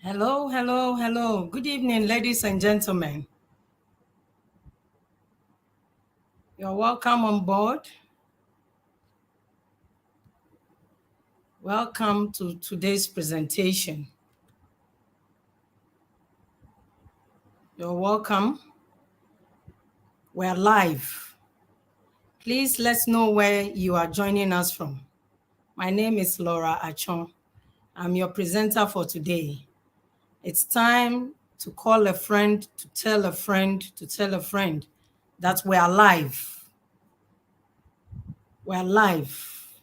Hello, hello, hello. Good evening, ladies and gentlemen. You're welcome on board. Welcome to today's presentation. You're welcome. We're live. Please let's know where you are joining us from. My name is Laura Achon. I'm your presenter for today. It's time to call a friend, to tell a friend, to tell a friend that we're live. We're live.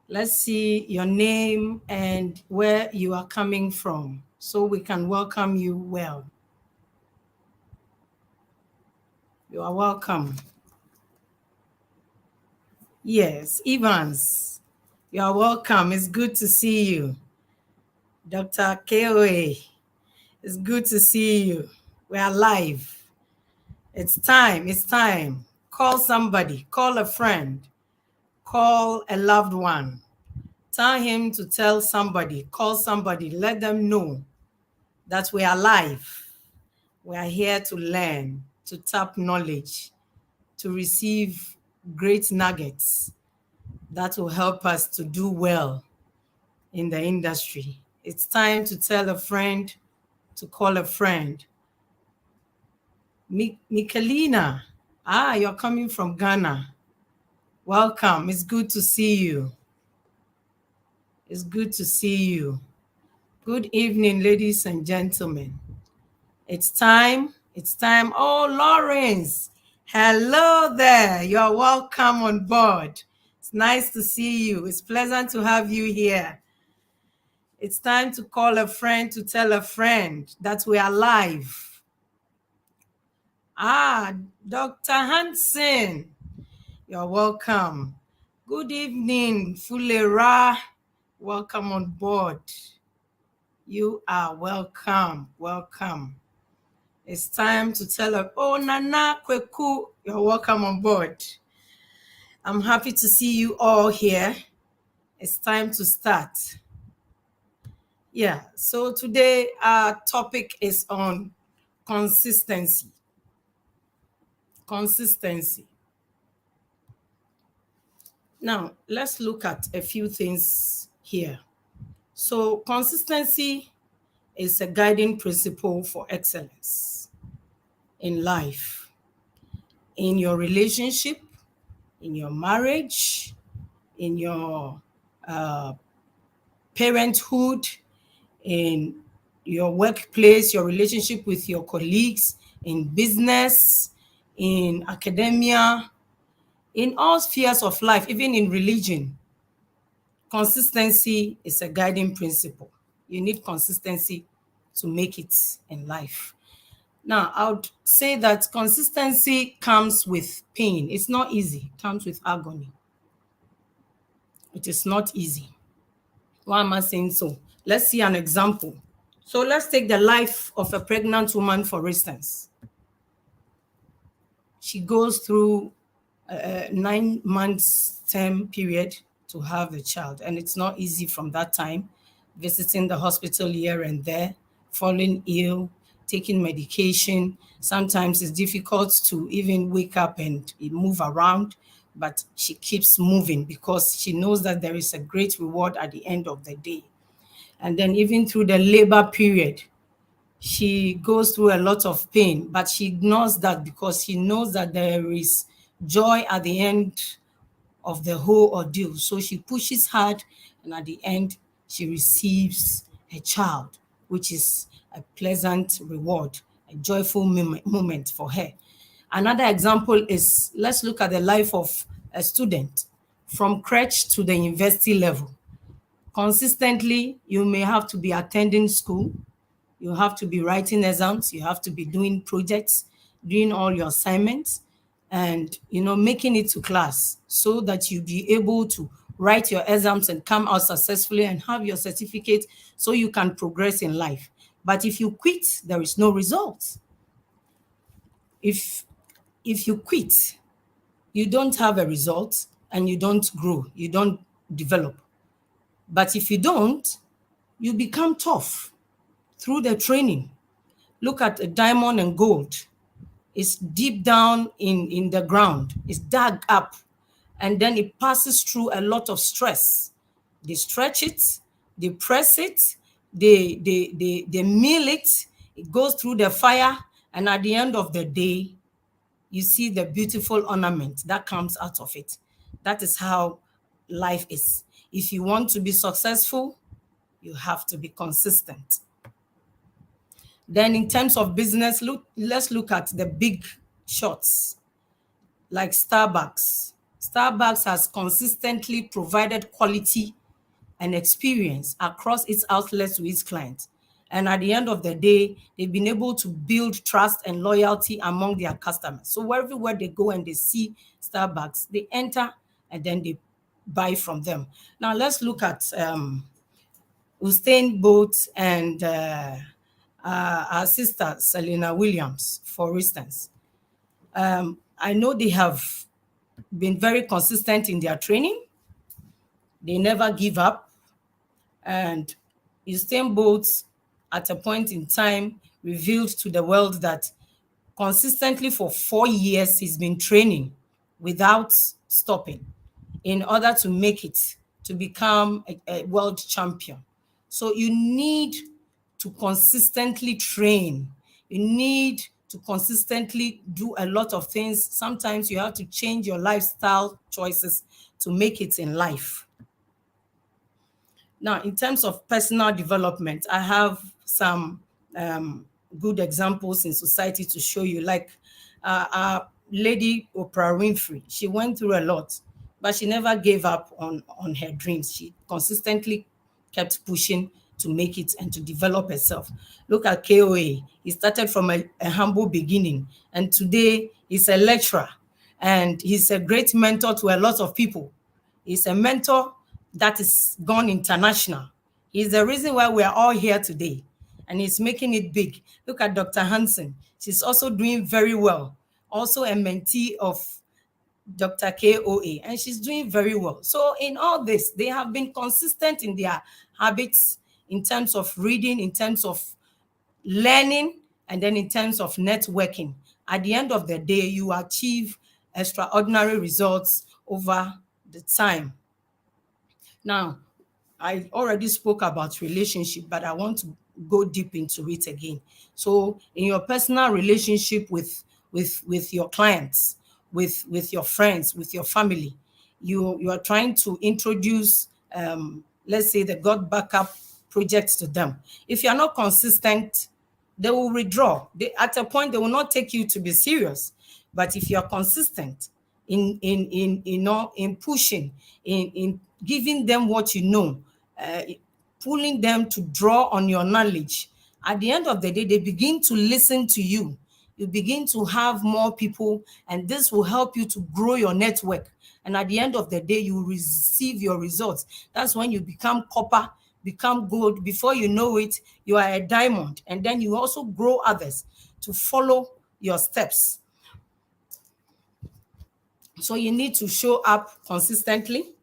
Let's see your name and where you are coming from so we can welcome you well. You are welcome. Yes, Evans, you are welcome. It's good to see you. Dr. Koa, it's good to see you. We are live. It's time. Call somebody, call a friend, call a loved one. Tell him to tell somebody, call somebody, let them know that we are live. We are here to learn, to tap knowledge, to receive great nuggets that will help us to do well in the industry. It's time to tell a friend, to call a friend. Michelina, you're coming from Ghana. Welcome. It's good to see you. It's good to see you. Good evening, ladies and gentlemen. It's time. Oh, Lawrence. Hello there. You're welcome on board. It's nice to see you. It's pleasant to have you here. It's time to call a friend to tell a friend that we are live. Dr. Hansen. You're welcome. Good evening, Fulera. Welcome on board. You are welcome. Welcome. It's time to tell her, Nana Kweku, you're welcome on board. I'm happy to see you all here. It's time to start. Yeah, so today our topic is on consistency. Consistency. Now, let's look at a few things here. So, consistency is a guiding principle for excellence in life, in your relationship, in your marriage, in your parenthood, in your workplace, your relationship with your colleagues, in business, in academia, in all spheres of life, even in religion. Consistency is a guiding principle. You need consistency to make it in life. Now, I would say that consistency comes with pain. It's not easy. It comes with agony. It is not easy. Why am I saying so? Let's see an example. So let's take the life of a pregnant woman, for instance. She goes through a 9 months term period to have a child, and it's not easy from that time, visiting the hospital here and there, falling ill, taking medication. Sometimes it's difficult to even wake up and move around, but she keeps moving because she knows that there is a great reward at the end of the day. And then even through the labor period, she goes through a lot of pain, but she ignores that because she knows that there is joy at the end of the whole ordeal. So she pushes hard, and at the end, she receives a child, which is a pleasant reward, a joyful moment for her. Another example is, let's look at the life of a student from crèche to the university level. Consistently, you may have to be attending school, you have to be writing exams, you have to be doing projects, doing all your assignments, and making it to class so that you be able to write your exams and come out successfully and have your certificate so you can progress in life. But if you quit, there is no result. If you quit, you don't have a result and you don't grow, you don't develop. But if you don't, you become tough. through the training. Look at a diamond and gold. It's deep down in the ground. It's dug up, and then it passes through a lot of stress. They stretch it, they press it, they mill it, it goes through the fire, and at the end of the day, you see the beautiful ornament that comes out of it. That is how life is. If you want to be successful, you have to be consistent. Then in terms of business, let's look at the big shots like Starbucks. Starbucks has consistently provided quality and experience across its outlets to its clients. And at the end of the day, they've been able to build trust and loyalty among their customers. So everywhere they go and they see Starbucks, they enter and then they buy from them. Now let's look at Usain Bolt and our sister Serena Williams, for instance. I know they have been very consistent in their training. They never give up. And Usain Bolt, at a point in time, revealed to the world that consistently for 4 years he's been training without stopping in order to make it, to become a world champion. So you need to consistently train. You need to consistently do a lot of things. Sometimes you have to change your lifestyle choices to make it in life. Now, in terms of personal development, I have some good examples in society to show you, like Lady Oprah Winfrey. She went through a lot, but she never gave up on her dreams. She consistently kept pushing to make it and to develop herself. Look at KOA. He started from a humble beginning, and today he's a lecturer, and he's a great mentor to a lot of people. He's a mentor that is gone international. He's the reason why we're all here today, and he's making it big. Look at Dr. Hansen. She's also doing very well. Also a mentee of Dr. KOA, and she's doing very well. So in all this, they have been consistent in their habits, in terms of reading, in terms of learning, and then in terms of networking. At the end of the day, you achieve extraordinary results over the time. Now, I already spoke about relationship, but I want to go deep into it again. So in your personal relationship with your clients, with your friends, with your family, you are trying to introduce, let's say, the God Backup project to them. If you are not consistent, they will withdraw. At a point, they will not take you to be serious. But if you are consistent in pushing, in giving them what you know, pulling them to draw on your knowledge, at the end of the day, they begin to listen to you. You begin to have more people, and this will help you to grow your network. And at the end of the day, you will receive your results. That's when you become copper, become gold. Before you know it, you are a diamond. And then you also grow others to follow your steps. So you need to show up consistently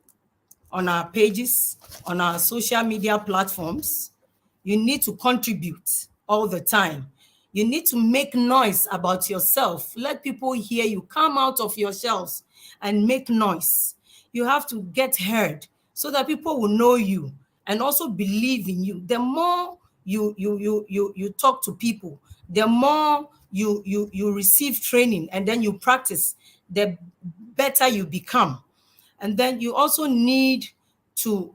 on our pages, on our social media platforms. You need to contribute all the time. You need to make noise about yourself. Let people hear you. Come out of your shells and make noise. You have to get heard so that people will know you and also believe in you. The more you talk to people, the more you receive training and then you practice, the better you become. And then you also need to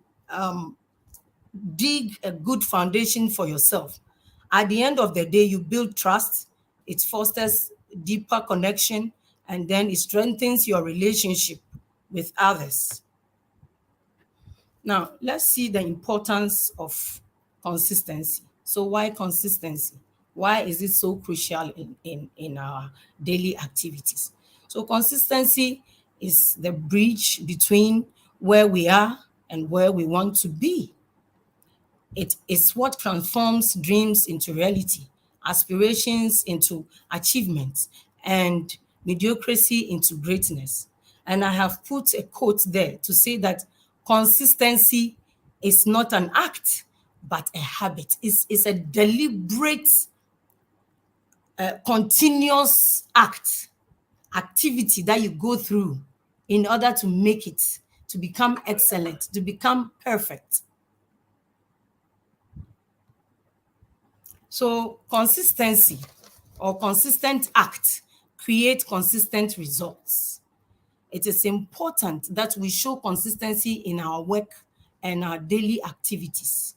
dig a good foundation for yourself. At the end of the day, you build trust, it fosters deeper connection, and then it strengthens your relationship with others. Now, let's see the importance of consistency. So why consistency? Why is it so crucial in our daily activities? So consistency is the bridge between where we are and where we want to be. It is what transforms dreams into reality, aspirations into achievements, and mediocrity into greatness. And I have put a quote there to say that consistency is not an act but a habit. It's a deliberate, continuous activity that you go through in order to make it, to become excellent, to become perfect. So consistency or consistent act create consistent results. It is important that we show consistency in our work and our daily activities.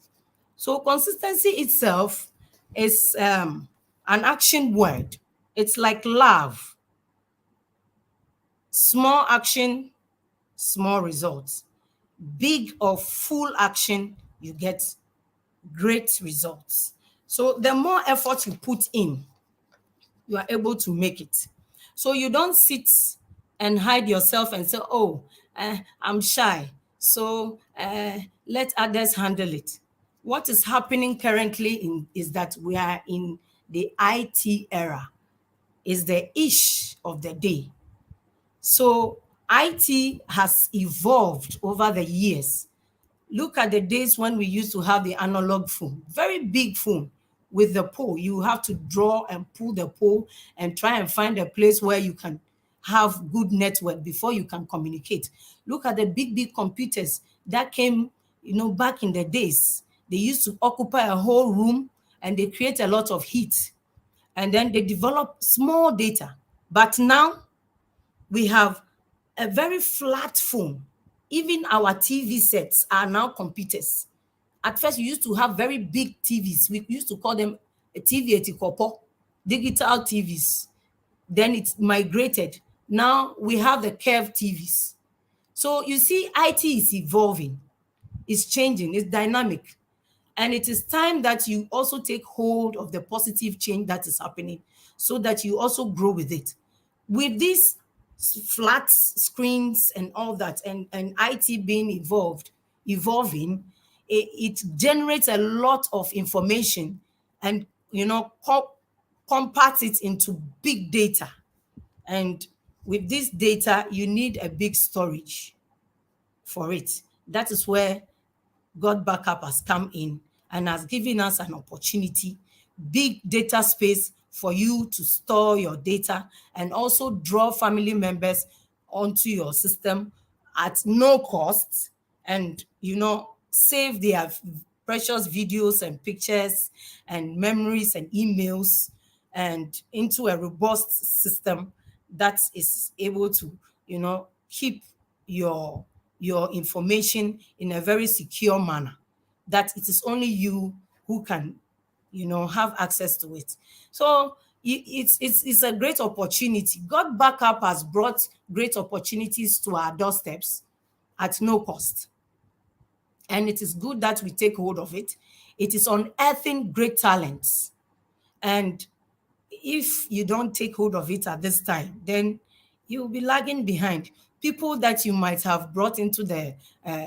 So consistency itself is an action word. It's like love. Small action, small results. Big or full action, you get great results. So the more effort you put in, you are able to make it. So you don't sit and hide yourself and say, oh, I'm shy, so let others handle it. What is happening currently is that we are in the IT era, is the ish of the day. So IT has evolved over the years. Look at the days when we used to have the analog phone, very big phone with the pole. You have to draw and pull the pole and try and find a place where you can have good network before you can communicate. Look at the big computers that came, back in the days. They used to occupy a whole room and they create a lot of heat. And then they develop small data. But now we have a very flat phone. Even our TV sets are now computers. At first, we used to have very big TVs. We used to call them a TV etikopo, digital TVs. Then it's migrated. Now we have the curved TVs. So you see, IT is evolving, it's changing, it's dynamic. And it is time that you also take hold of the positive change that is happening so that you also grow with it. With these flat screens and all that, and IT being evolving, it generates a lot of information and, compact it into big data. And with this data, you need a big storage for it. That is where God Backup has come in and has given us an opportunity, big data space for you to store your data and also draw family members onto your system at no cost and, save their precious videos and pictures and memories and emails and into a robust system that is able to, keep your information in a very secure manner, that it is only you who can, have access to it. So it's a great opportunity. God Backup has brought great opportunities to our doorsteps at no cost. And it is good that we take hold of it. It is unearthing great talents. And if you don't take hold of it at this time, then you'll be lagging behind. People that you might have brought into the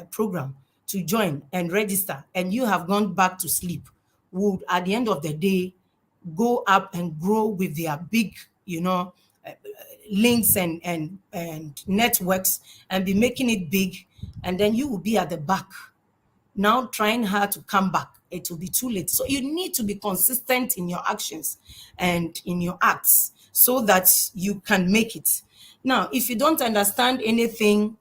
program to join and register, and you have gone back to sleep, would at the end of the day go up and grow with their big, links and networks and be making it big, and then you will be at the back now trying hard to come back. It will be too late. So you need to be consistent in your actions and in your acts so that you can make it. Now, if you don't understand anything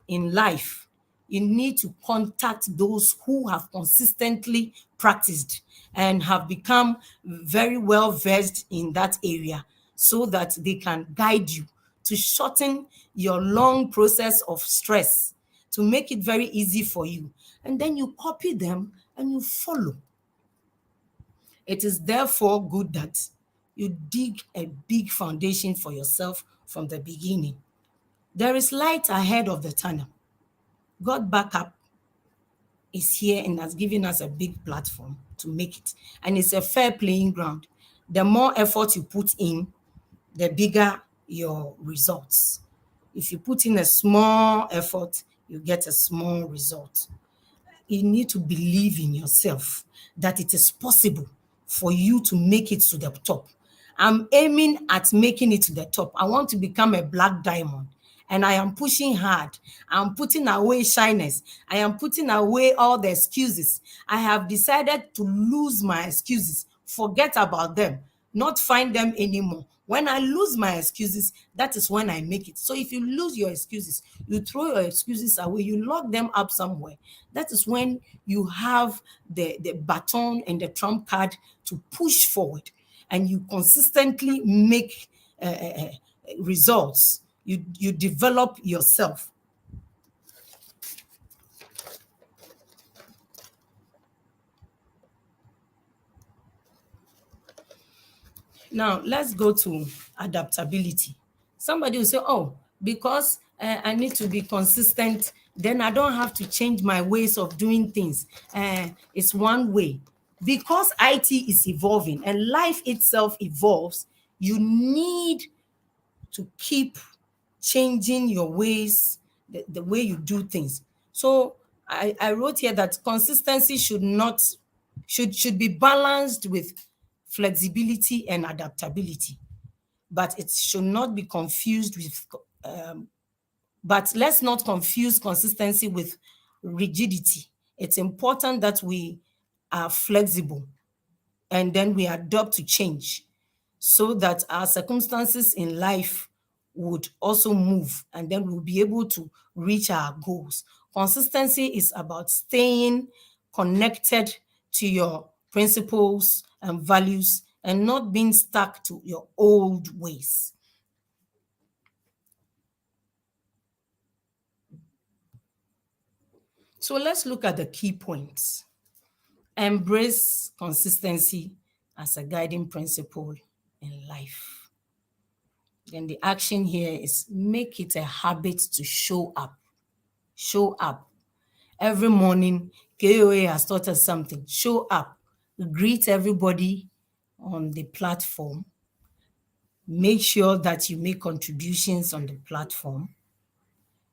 in life, you need to contact those who have consistently practiced and have become very well versed in that area so that they can guide you to shorten your long process of stress, to make it very easy for you. And then you copy them and you follow. It is therefore good that you dig a big foundation for yourself from the beginning. There is light ahead of the tunnel. God Backup is here and has given us a big platform to make it. And it's a fair playing ground. The more effort you put in, the bigger your results. If you put in a small effort, you get a small result. You need to believe in yourself that it is possible for you to make it to the top. I'm aiming at making it to the top. I want to become a black diamond. and I am pushing hard. I'm putting away shyness. I am putting away all the excuses. I have decided to lose my excuses, forget about them, not find them anymore. When I lose my excuses, that is when I make it. So if you lose your excuses, you throw your excuses away, you lock them up somewhere. That is when you have the baton and the trump card to push forward, and you consistently make results. You develop yourself. Now, let's go to adaptability. Somebody will say, oh, because I need to be consistent, then I don't have to change my ways of doing things. It's one way. Because IT is evolving and life itself evolves, you need to keep changing your ways, the way you do things. So I wrote here that consistency should be balanced with flexibility and adaptability, but it should not be confused with but let's not confuse consistency with rigidity. It's important that we are flexible and then we adapt to change, so that our circumstances in life would also move, and then we'll be able to reach our goals. Consistency is about staying connected to your principles and values and not being stuck to your old ways. So let's look at the key points. Embrace consistency as a guiding principle in life. Then the action here is make it a habit to show up. Show up. Every morning, KOA has taught us something. Show up. Greet everybody on the platform. Make sure that you make contributions on the platform.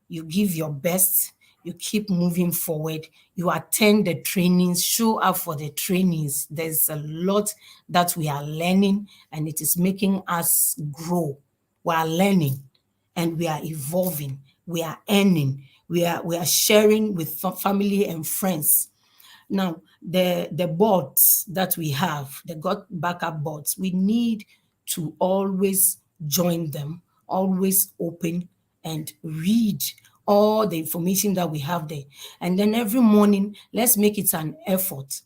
You give your best. You keep moving forward. You attend the trainings. Show up for the trainings. There's a lot that we are learning, and it is making us grow. We are learning and we are evolving. We are earning. We are sharing with family and friends. Now, the boards that we have, the God backup boards, we need to always join them, always open and read all the information that we have there. And then every morning, let's make it an effort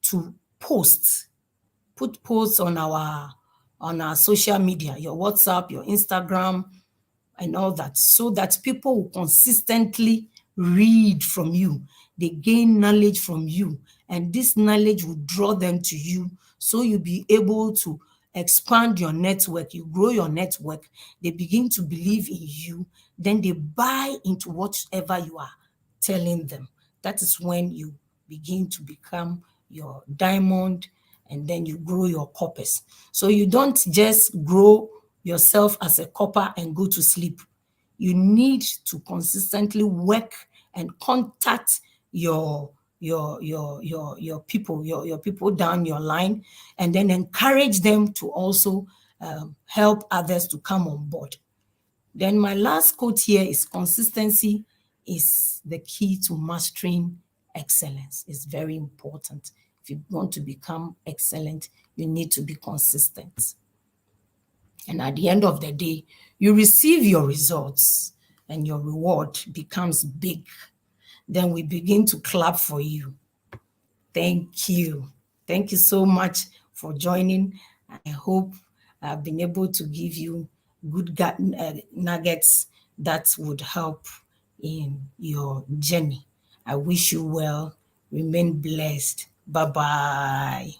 to put posts on our social media, your WhatsApp, your Instagram, and all that, so that people will consistently read from you. They gain knowledge from you, and this knowledge will draw them to you, so you'll be able to expand your network. You grow your network. They begin to believe in you. Then they buy into whatever you are telling them. That is when you begin to become your diamond, and then you grow your corpus. So you don't just grow yourself as a copper and go to sleep. You need to consistently work and contact your people, your people down your line, and then encourage them to also help others to come on board. Then my last quote here is consistency is the key to mastering excellence. It's very important. If you want to become excellent, you need to be consistent. And at the end of the day, you receive your results and your reward becomes big. Then we begin to clap for you. Thank you. Thank you so much for joining. I hope I've been able to give you good nuggets that would help in your journey. I wish you well. Remain blessed. Bye-bye.